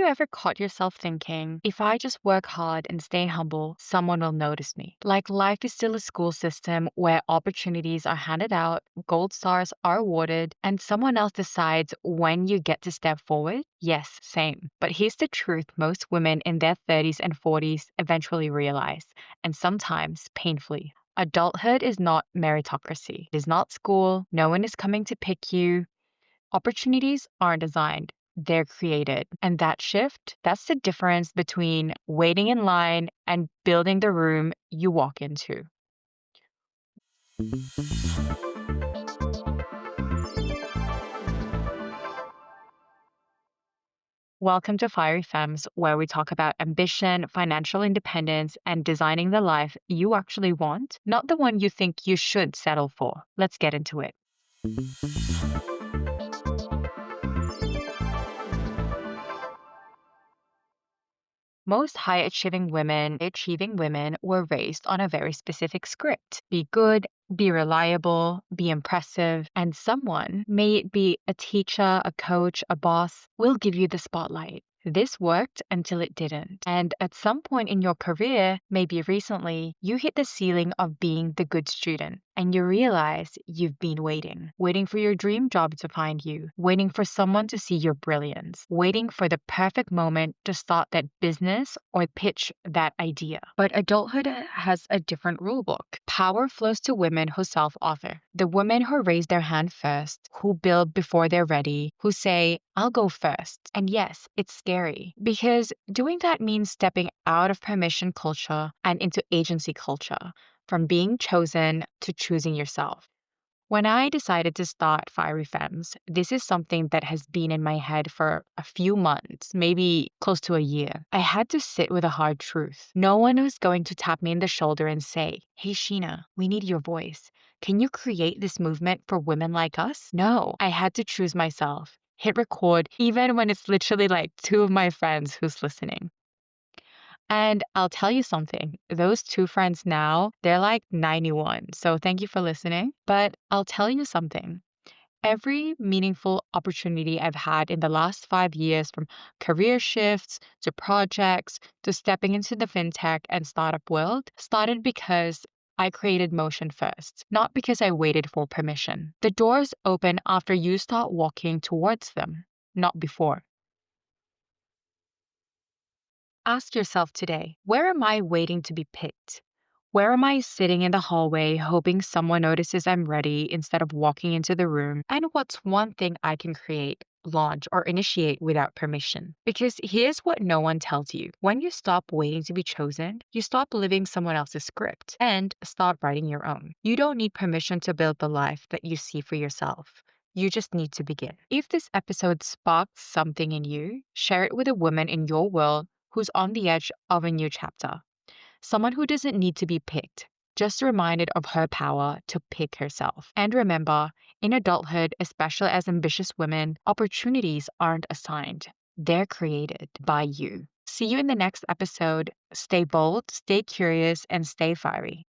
you ever caught yourself thinking, if I just work hard and stay humble, someone will notice me? Like life is still a school system where opportunities are handed out, gold stars are awarded, and someone else decides when you get to step forward? Yes, same. But here's the truth most women in their 30s and 40s eventually realize, and sometimes painfully. Adulthood is not meritocracy. It is not school. No one is coming to pick you. Opportunities aren't designed, they're created. And that shift, that's the difference between waiting in line and building the room you walk into. Welcome to Fiery Femmes, where we talk about ambition, financial independence, and designing the life you actually want, not the one you think you should settle for. Let's get into it. Most high achieving women were raised on a very specific script. Be good, be reliable, be impressive, and someone, may it be a teacher, a coach, a boss, will give you the spotlight. This worked until it didn't. And at some point in your career, maybe recently, you hit the ceiling of being the good student and you realize you've been waiting for your dream job to find you, waiting for someone to see your brilliance, waiting for the perfect moment to start that business or pitch that idea. But adulthood has a different rule book. Power flows to women who self-author, the women who raise their hand first, who build before they're ready, who say, I'll go first. And yes, it's scary because doing that means stepping out of permission culture and into agency culture, from being chosen to choosing yourself. When I decided to start Fiery Femmes, this is something that has been in my head for a few months, maybe close to a year. I had to sit with a hard truth. No one was going to tap me in the shoulder and say, Hey, Sheena, we need your voice. Can you create this movement for women like us? No, I had to choose myself. Hit record, even when it's literally like two of my friends who's listening. And I'll tell you something, those two friends now, they're like 91. So thank you for listening. But I'll tell you something. Every meaningful opportunity I've had in the last 5 years, from career shifts to projects to stepping into the fintech and startup world, started because I created motion first, not because I waited for permission. The doors open after you start walking towards them, not before. Ask yourself today, where am I waiting to be picked? Where am I sitting in the hallway hoping someone notices I'm ready instead of walking into the room? And what's one thing I can create, launch, or initiate without permission? Because here's what no one tells you. When you stop waiting to be chosen, you stop living someone else's script and start writing your own. You don't need permission to build the life that you see for yourself. You just need to begin. If this episode sparked something in you, share it with a woman in your world who's on the edge of a new chapter. Someone who doesn't need to be picked, just reminded of her power to pick herself. And remember, in adulthood, especially as ambitious women, opportunities aren't assigned, they're created by you. See you in the next episode. Stay bold, stay curious, and stay fiery.